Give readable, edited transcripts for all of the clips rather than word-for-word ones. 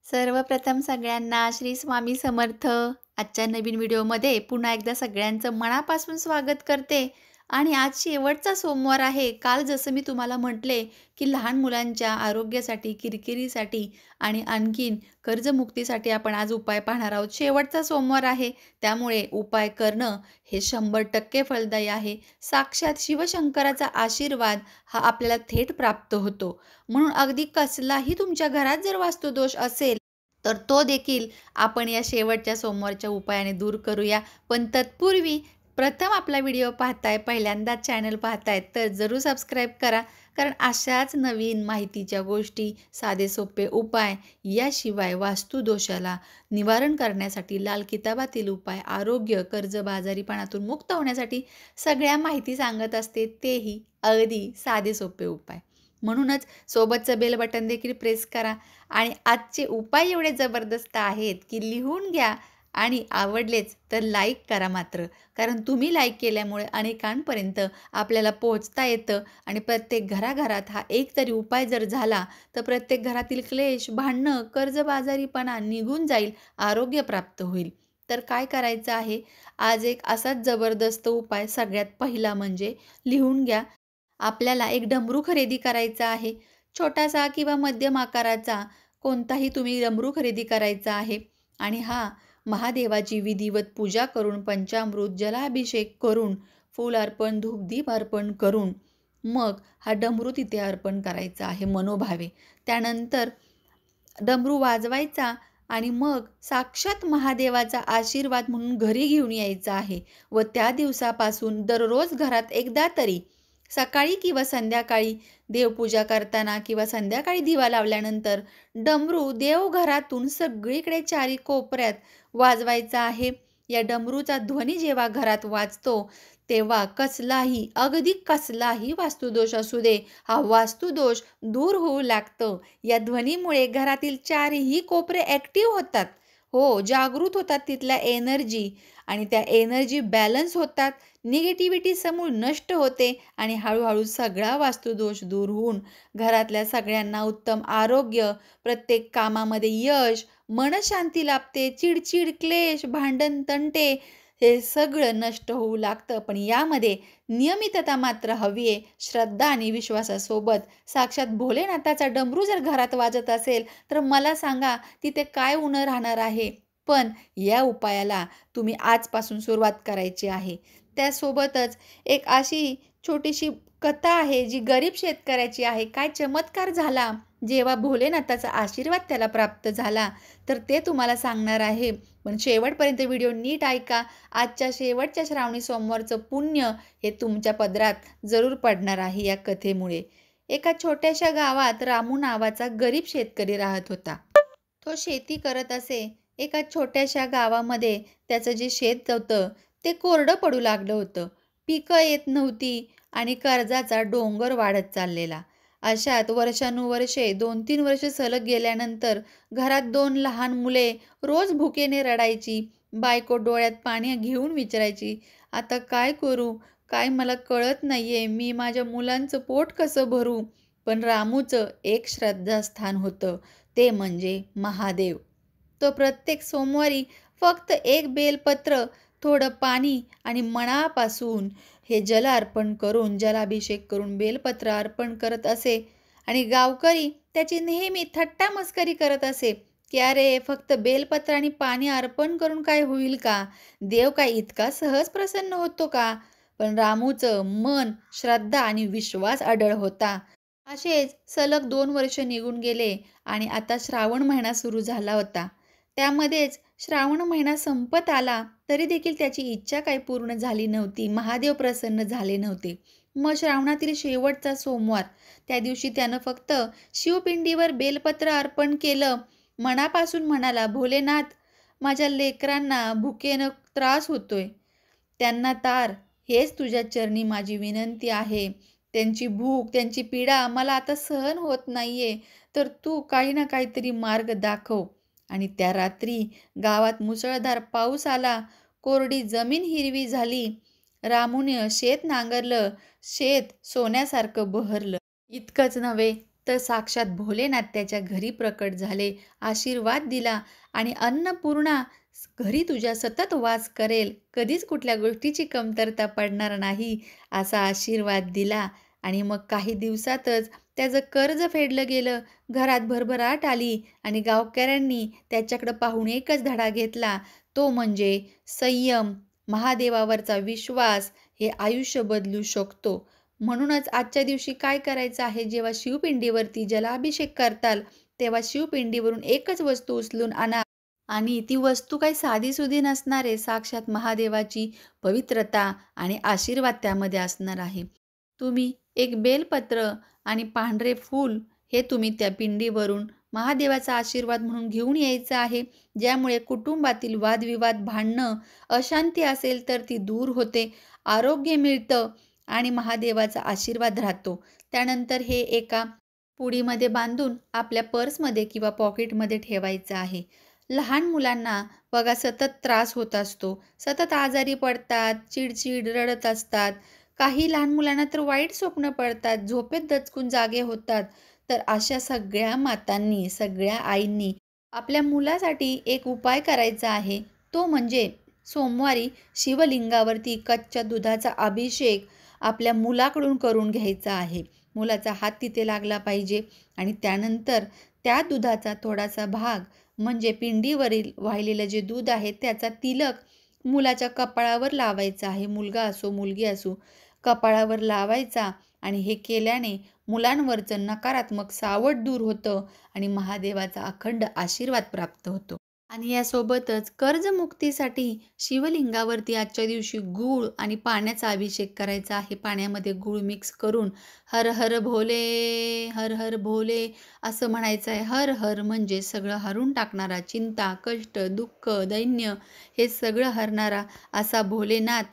सर्वप्रथम सगळ्यांना श्री स्वामी समर्थ. आजच्या नवीन व्हिडिओमध्ये पुन्हा एकदा सगळ्यांचं मनापासून स्वागत करते. आणि आज शेवटचा सोमवार आहे. काल जसं मी तुम्हाला म्हटले, की लहान मुलांच्या आरोग्यासाठी, किरकिरीसाठी आणि आणखीन कर्जमुक्तीसाठी आपण आज उपाय पाहणार आहोत. शेवटचा सोमवार आहे, त्यामुळे उपाय करणं हे 100% फलदायी आहे. साक्षात शिवशंकराचा आशीर्वाद हा आपल्याला थेट प्राप्त होतो. म्हणून अगदी कसलाही तुमच्या घरात जर वास्तुदोष असेल, तर तो देखील आपण या शेवटच्या सोमवारच्या उपायाने दूर करूया. पण तत्पूर्वी प्रथम आपला व्हिडिओ पाहताय, पहिल्यांदाच चॅनल पाहताय, तर जरूर सबस्क्राईब करा. कारण अशाच नवीन माहितीच्या गोष्टी, साधे सोपे उपाय, याशिवाय वास्तुदोषाला निवारण करण्यासाठी लाल किताबातील उपाय, आरोग्य, कर्ज, बाजारीपणातून मुक्त होण्यासाठी सगळ्या माहिती सांगत असते, तेही अगदी साधे सोपे उपाय. म्हणूनच सोबतचं बेल बटन देखील प्रेस करा. आणि आजचे उपाय एवढे जबरदस्त आहेत की लिहून घ्या आणि आवडलेच तर लाईक करा मात्र. कारण तुम्ही लाईक केल्यामुळे अनेकांपर्यंत आपल्याला पोहोचता येतं आणि प्रत्येक घराघरात हा एक तरी उपाय जर झाला तर प्रत्येक घरातील क्लेश, भांडणं, कर्जबाजारीपणा निघून जाईल, आरोग्य प्राप्त होईल. तर काय करायचं आहे? आज एक असाच जबरदस्त उपाय. सगळ्यात पहिला म्हणजे लिहून घ्या. आपल्याला एक डमरू खरेदी करायचा आहे. छोटासा किंवा मध्यम आकाराचा कोणताही तुम्ही डमरू खरेदी करायचा आहे. आणि हा महादेवाची विधिवत पूजा करून, पंचामृत, जलाभिषेक करून, फूल अर्पण, धूपदीप अर्पण करून मग हा डमरू तिथे अर्पण करायचा आहे मनोभावे. त्यानंतर डमरू वाजवायचा आणि मग साक्षात महादेवाचा आशीर्वाद म्हणून घरी घेऊन यायचा आहे. व त्या दिवसापासून दररोज घरात एकदा तरी सकाळी किंवा संध्याकाळी देवपूजा करताना किंवा संध्याकाळी दिवा लावल्यानंतर डमरू देवघरातून सगळीकडे चारी कोपऱ्यात वाजवायचा आहे. या डमरूचा ध्वनी जेव्हा घरात वाजतो, तेव्हा कसलाही, अगदी कसलाही वास्तुदोष असू दे, हा वास्तुदोष दूर होऊ लागतो. या ध्वनीमुळे घरातील चारही कोपरे ॲक्टिव्ह होतात. हो, जागृत होतात तिथल्या एनर्जी, आणि त्या एनर्जी बॅलन्स होतात. निगेटिव्हिटी समूळ नष्ट होते आणि हळूहळू सगळा वास्तुदोष दूर होऊन घरातल्या सगळ्यांना उत्तम आरोग्य, प्रत्येक कामामध्ये यश, मनशांती लाभते. चिडचिड, क्लेश, भांडण, तंटे हे सगळं नष्ट होऊ लागतं. पण यामध्ये नियमितता मात्र हवी आहे. श्रद्धा आणि विश्वासासोबत साक्षात भोलेनाथाचा डमरू जर घरात वाजत असेल, तर मला सांगा तिथे काय उणं राहणार आहे. पण या उपायाला तुम्ही आजपासून सुरुवात करायची आहे. त्यासोबतच एक अशी छोटीशी कथा आहे जी गरीब शेतकऱ्याची आहे. काय चमत्कार झाला जेव्हा भोलेनाथाचा आशीर्वाद त्याला प्राप्त झाला, तर ते तुम्हाला सांगणार आहे. पण शेवटपर्यंत व्हिडिओ नीट ऐका. आजच्या शेवटच्या श्रावणी सोमवारचं पुण्य हे तुमच्या पदरात जरूर पडणार आहे या कथेमुळे. एका छोट्याशा गावात रामू नावाचा गरीब शेतकरी राहत होता. तो शेती करत असे. एका छोट्याशा गावामध्ये त्याचं जे शेत होतं ते कोरडं पडू लागलं होतं. पिकं येत नव्हती आणि कर्जाचा डोंगर वाढत चाललेला. अशात वर्षानुवर्षे 2-3 वर्ष सलग गेल्यानंतर घरात 2 लहान मुले रोज भुकेने रडायची. बायको डोळ्यात पाणी घेऊन विचारायची, "आता काय करू? काय मला कळत नाहीये. मी माझ्या मुलांचं पोट कसं भरू?" पण रामूचं एक श्रद्धास्थान होतं, ते म्हणजे महादेव. तो प्रत्येक सोमवारी फक्त एक बेलपत्र, थोडं पाणी आणि मनापासून हे जल अर्पण करून, जलाभिषेक करून बेलपत्र अर्पण करत असे. आणि गावकरी त्याची नेहमी थट्टा मस्करी करत असे, की "अरे, फक्त बेलपत्र आणि पाणी अर्पण करून काय होईल का? देव काय इतका सहज प्रसन्न होतो का?" पण रामूचं मन, श्रद्धा आणि विश्वास अढळ होता. असेच सलग 2 वर्ष निघून गेले आणि आता श्रावण महिना सुरू झाला होता. त्यामध्येच श्रावण महिना संपत आला तरी देखील त्याची इच्छा काही पूर्ण झाली नव्हती. महादेव प्रसन्न झाले नव्हते. मग श्रावणातील शेवटचा सोमवार, त्या दिवशी त्यानं फक्त शिवपिंडीवर बेलपत्र अर्पण केलं. मनापासून म्हणाला, "भोलेनाथ, माझ्या लेकरांना भुकेनं त्रास होतोय. त्यांना तार, हेच तुझ्या चरणी माझी विनंती आहे. त्यांची भूक, त्यांची पीडा मला आता सहन होत नाहीये. तर तू काही ना काहीतरी मार्ग दाखव." आणि त्या रात्री गावात मुसळधार पाऊस आला. कोरडी जमीन हिरवी झाली. रामूने शेत नांगरलं. शेत सोन्यासारखं बहरलं. इतकंच नव्हे, तर साक्षात भोलेनाथ त्याच्या घरी प्रकट झाले, आशीर्वाद दिला आणि अन्नपूर्णा घरी तुझ्या सतत वास करेल, कधीच कुठल्या गोष्टीची कमतरता पडणार नाही, असा आशीर्वाद दिला. आणि मग काही दिवसातच त्याचं कर्ज फेडलं गेलं, घरात भरभराट आली आणि गावकऱ्यांनी त्याच्याकडं पाहून एकच धडा घेतला, तो म्हणजे संयम, महादेवावरचा विश्वास हे आयुष्य बदलू शकतो. म्हणूनच आजच्या दिवशी काय करायचं आहे, जेव्हा शिवपिंडीवरती जलाभिषेक करताल, तेव्हा शिवपिंडीवरून एकच वस्तू उचलून आणा आणि ती वस्तू काही साधीसुधी नसणार आहे, साक्षात महादेवाची पवित्रता आणि आशीर्वाद त्यामध्ये असणार आहे. तुम्ही एक बेलपत्र आणि पांढरे फूल हे तुम्ही त्या पिंडीवरून महादेवाचा आशीर्वाद म्हणून घेऊन यायचं आहे, ज्यामुळे कुटुंबातील वादविवाद, भांडणं, अशांती असेल तर ती दूर होते, आरोग्य मिळतं आणि महादेवाचा आशीर्वाद राहतो. त्यानंतर हे एका पुडीमध्ये बांधून आपल्या पर्समध्ये किंवा पॉकेटमध्ये ठेवायचं आहे. लहान मुलांना बघा सतत त्रास होत असतो, सतत आजारी पडतात, चिडचिड, रडत असतात. काही लहान मुलांना तर वाईट स्वप्न पडतात, झोपेत दचकून जागे होतात. तर अशा सगळ्या मातांनी, सगळ्या आईंनी आपल्या मुलासाठी एक उपाय करायचा आहे. तो म्हणजे सोमवारी शिवलिंगावरती कच्च्या दुधाचा अभिषेक आपल्या मुलाकडून करून घ्यायचा आहे. मुलाचा हात तिथे लागला पाहिजे आणि त्यानंतर त्या दुधाचा थोडासा भाग म्हणजे पिंडीवरील वाहिलेलं जे दूध आहे त्याचा तिलक मुलाच्या कपाळावर लावायचा आहे. मुलगा असो, मुलगी असो, कपाळावर लावायचा आणि हे केल्याने मुलांवरचं नकारात्मक सावट दूर होतं आणि महादेवाचा अखंड आशीर्वाद प्राप्त होतो. आणि यासोबतच कर्जमुक्तीसाठी शिवलिंगावरती आजच्या दिवशी गूळ आणि पाण्याचा अभिषेक करायचा आहे. पाण्यामध्ये गूळ मिक्स करून हर हर भोले, हर हर भोले असं म्हणायचं आहे. हर हर म्हणजे सगळं हरून टाकणारा, चिंता, कष्ट, दुःख, दैन्य हे सगळं हरणारा असा भोलेनाथ.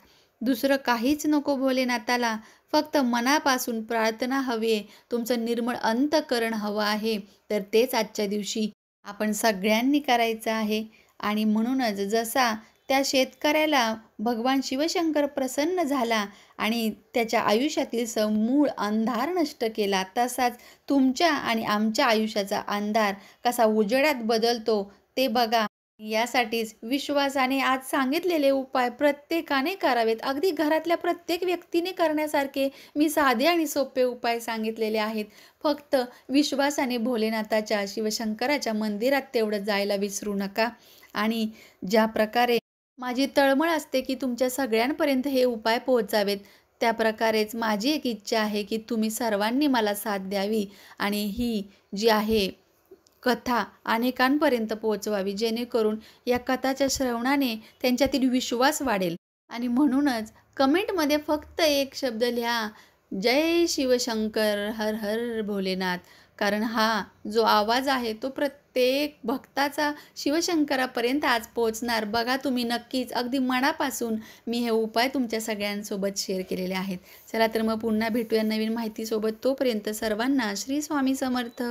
दुसरं काहीच नको भोलेनाथाला, फक्त मनापासून प्रार्थना हवी आहे. तुमचं निर्मळ अंतःकरण हवं आहे. तर तेच आजच्या दिवशी आपण सगळ्यांनी करायचं आहे. आणि म्हणूनच जसा त्या शेतकऱ्याला भगवान शिवशंकर प्रसन्न झाला आणि त्याच्या आयुष्यातील मूळ अंधार नष्ट केला, तसाच तुमच्या आणि आमच्या आयुष्याचा अंधार कसा उजेडात बदलतो ते बघा. यासाठीच विश्वासाने आज सांगितलेले उपाय प्रत्येकाने करावेत. अगदी घरातल्या प्रत्येक व्यक्तीने करण्यासारखे मी साधे आणि सोपे उपाय सांगितलेले आहेत. फक्त विश्वासाने भोलेनाथाच्या, शिवशंकराच्या मंदिरात तेवढं जायला विसरू नका. आणि ज्या प्रकारे माझी तळमळ असते की तुमच्या सगळ्यांपर्यंत हे उपाय पोहोचावेत, त्याप्रकारेच माझी एक इच्छा आहे की तुम्ही सर्वांनी मला साथ द्यावी आणि ही जी आहे कथा अनेकांपर्यंत पोहोचवावी, जेणेकरून या कथाच्या श्रवणाने त्यांच्यातील विश्वास वाढेल. आणि म्हणूनच कमेंटमध्ये फक्त एक शब्द लिहा, जय शिवशंकर, हर हर भोलेनाथ. कारण हा जो आवाज आहे तो प्रत्येक भक्ताचा शिवशंकरापर्यंत आज पोहोचणार. बघा तुम्ही नक्कीच अगदी मनापासून मी हे उपाय तुमच्या सगळ्यांसोबत शेअर केलेले आहेत. चला तर मग पुन्हा भेटूया नवीन माहितीसोबत. तोपर्यंत सर्वांना श्री स्वामी समर्थ.